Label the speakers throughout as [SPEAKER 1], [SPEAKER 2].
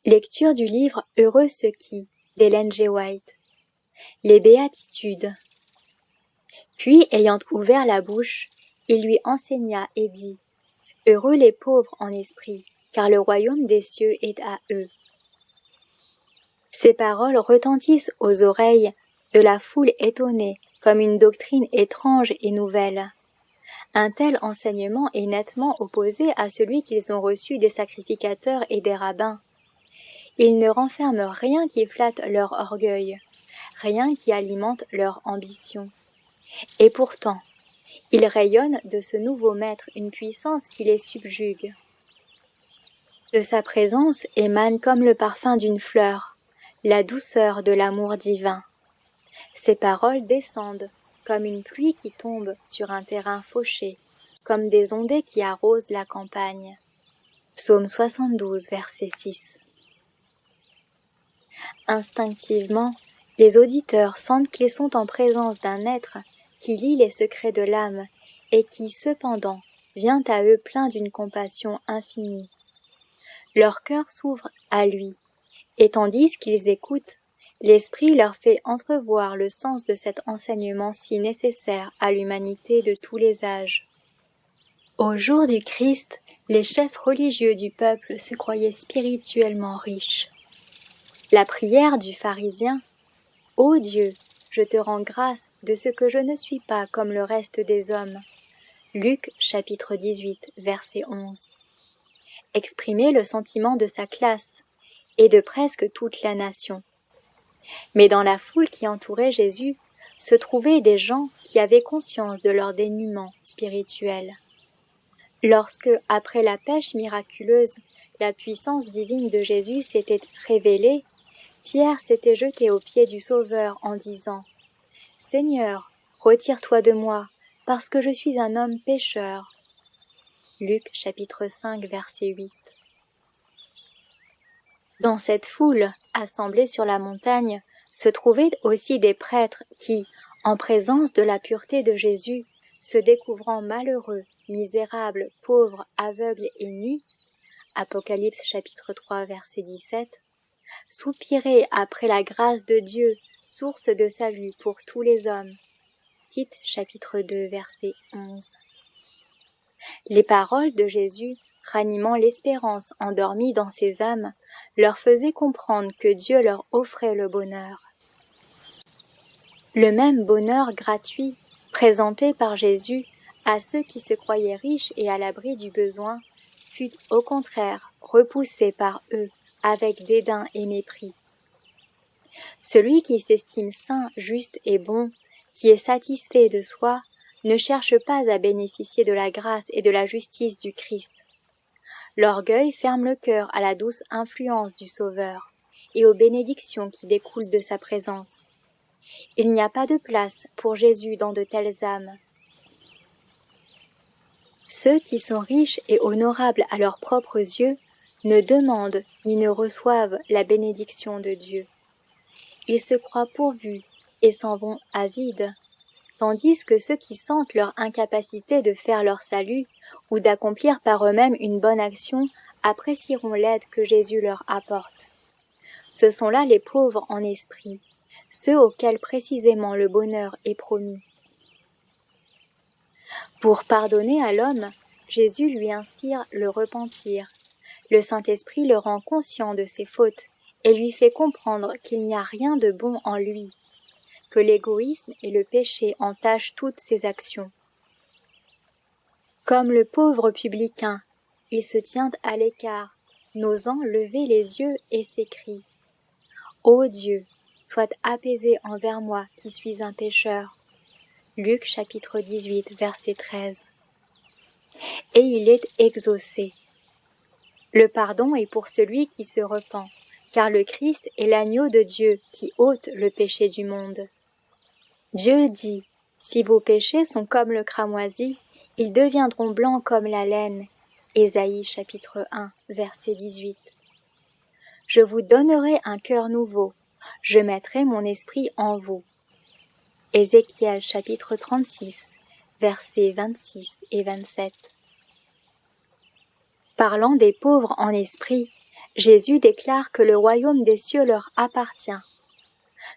[SPEAKER 1] Lecture du livre Heureux ceux qui, d'Ellen G. White. Les béatitudes. Puis, ayant ouvert la bouche, il lui enseigna et dit : Heureux les pauvres en esprit, car le royaume des cieux est à eux. Ces paroles retentissent aux oreilles de la foule étonnée, comme une doctrine étrange et nouvelle. Un tel enseignement est nettement opposé à celui qu'ils ont reçu des sacrificateurs et des rabbins. Il ne renferme rien qui flatte leur orgueil, rien qui alimente leur ambition. Et pourtant, il rayonne de ce nouveau maître une puissance qui les subjugue. De sa présence émane comme le parfum d'une fleur, la douceur de l'amour divin. Ses paroles descendent comme une pluie qui tombe sur un terrain fauché, comme des ondées qui arrosent la campagne. Psaume 72, verset 6. Instinctivement, les auditeurs sentent qu'ils sont en présence d'un être qui lit les secrets de l'âme et qui, cependant, vient à eux plein d'une compassion infinie. Leur cœur s'ouvre à lui, et tandis qu'ils écoutent, l'Esprit leur fait entrevoir le sens de cet enseignement si nécessaire à l'humanité de tous les âges. Au jour du Christ, les chefs religieux du peuple se croyaient spirituellement riches. La prière du pharisien « Ô Dieu, je te rends grâce de ce que je ne suis pas comme le reste des hommes » Luc chapitre 18, verset 11 exprimait le sentiment de sa classe et de presque toute la nation. Mais dans la foule qui entourait Jésus se trouvaient des gens qui avaient conscience de leur dénuement spirituel. Lorsque, après la pêche miraculeuse, la puissance divine de Jésus s'était révélée, Pierre s'était jeté aux pieds du Sauveur en disant « Seigneur, retire-toi de moi, parce que je suis un homme pécheur. » Luc chapitre 5, verset 8. Dans cette foule, assemblée sur la montagne, se trouvaient aussi des prêtres qui, en présence de la pureté de Jésus, se découvrant malheureux, misérables, pauvres, aveugles et nus, Apocalypse chapitre 3, verset 17, soupiraient après la grâce de Dieu, source de salut pour tous les hommes. Tite chapitre 2, verset 11. Les paroles de Jésus, ranimant l'espérance endormie dans ces âmes, leur faisaient comprendre que Dieu leur offrait le bonheur. Le même bonheur gratuit, présenté par Jésus à ceux qui se croyaient riches et à l'abri du besoin, fut au contraire repoussé par eux avec dédain et mépris. Celui qui s'estime saint, juste et bon, qui est satisfait de soi, ne cherche pas à bénéficier de la grâce et de la justice du Christ. L'orgueil ferme le cœur à la douce influence du Sauveur et aux bénédictions qui découlent de sa présence. Il n'y a pas de place pour Jésus dans de telles âmes. Ceux qui sont riches et honorables à leurs propres yeux ne demandent ni ne reçoivent la bénédiction de Dieu. Ils se croient pourvus et s'en vont avides, tandis que ceux qui sentent leur incapacité de faire leur salut ou d'accomplir par eux-mêmes une bonne action apprécieront l'aide que Jésus leur apporte. Ce sont là les pauvres en esprit, ceux auxquels précisément le bonheur est promis. Pour pardonner à l'homme, Jésus lui inspire le repentir. Le Saint-Esprit le rend conscient de ses fautes et lui fait comprendre qu'il n'y a rien de bon en lui, que l'égoïsme et le péché entachent toutes ses actions. Comme le pauvre publicain, il se tient à l'écart, n'osant lever les yeux et s'écrie : « Ô Dieu, sois apaisé envers moi qui suis un pécheur. » Luc chapitre 18, verset 13. Et il est exaucé. Le pardon est pour celui qui se repent, car le Christ est l'agneau de Dieu qui ôte le péché du monde. Dieu dit : si vos péchés sont comme le cramoisi, ils deviendront blancs comme la laine. Ésaïe chapitre 1, verset 18. Je vous donnerai un cœur nouveau, je mettrai mon esprit en vous. Ézéchiel chapitre 36, versets 26 et 27. Parlant des pauvres en esprit, Jésus déclare que le royaume des cieux leur appartient.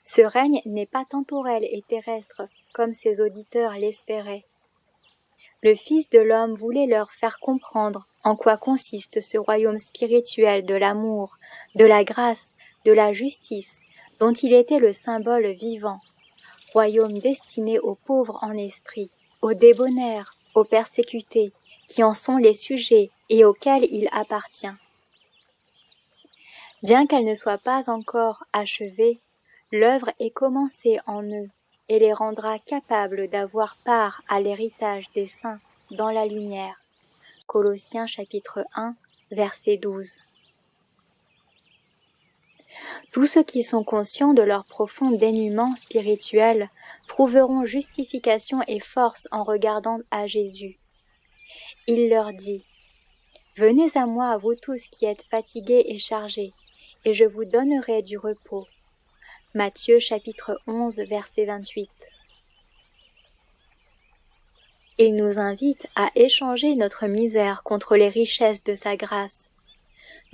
[SPEAKER 1] Ce règne n'est pas temporel et terrestre, comme ses auditeurs l'espéraient. Le Fils de l'homme voulait leur faire comprendre en quoi consiste ce royaume spirituel de l'amour, de la grâce, de la justice, dont il était le symbole vivant. Royaume destiné aux pauvres en esprit, aux débonnaires, aux persécutés, qui en sont les sujets et auxquels il appartient. Bien qu'elle ne soit pas encore achevée, l'œuvre est commencée en eux et les rendra capables d'avoir part à l'héritage des saints dans la lumière. Colossiens chapitre 1, verset 12. Tous ceux qui sont conscients de leur profond dénuement spirituel trouveront justification et force en regardant à Jésus. Il leur dit : « Venez à moi, vous tous qui êtes fatigués et chargés, et je vous donnerai du repos. » Matthieu chapitre 11, verset 28. Il nous invite à échanger notre misère contre les richesses de sa grâce.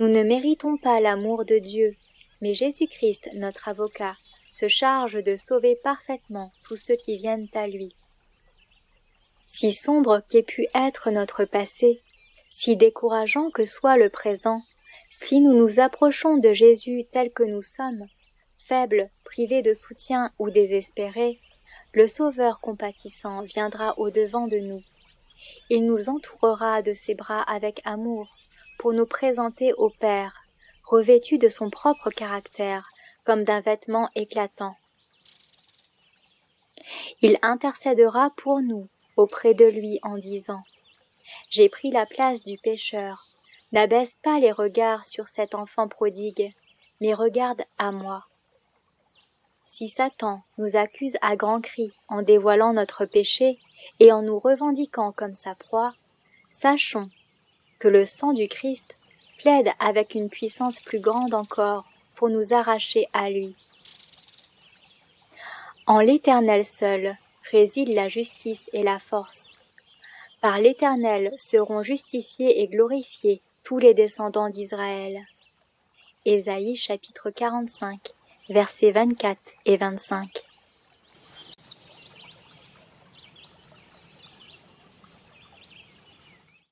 [SPEAKER 1] Nous ne méritons pas l'amour de Dieu, mais Jésus-Christ, notre avocat, se charge de sauver parfaitement tous ceux qui viennent à lui. Si sombre qu'ait pu être notre passé, si décourageant que soit le présent, si nous nous approchons de Jésus tel que nous sommes, faibles, privés de soutien ou désespérés, le Sauveur compatissant viendra au-devant de nous. Il nous entourera de ses bras avec amour pour nous présenter au Père, revêtu de son propre caractère comme d'un vêtement éclatant. Il intercédera pour nous auprès de lui en disant : « J'ai pris la place du pécheur, n'abaisse pas les regards sur cet enfant prodigue, mais regarde à moi. » Si Satan nous accuse à grands cris en dévoilant notre péché et en nous revendiquant comme sa proie, sachons que le sang du Christ plaide avec une puissance plus grande encore pour nous arracher à lui. En l'Éternel seul réside la justice et la force. Par l'Éternel seront justifiés et glorifiés tous les descendants d'Israël. Ésaïe chapitre 45, versets 24 et 25.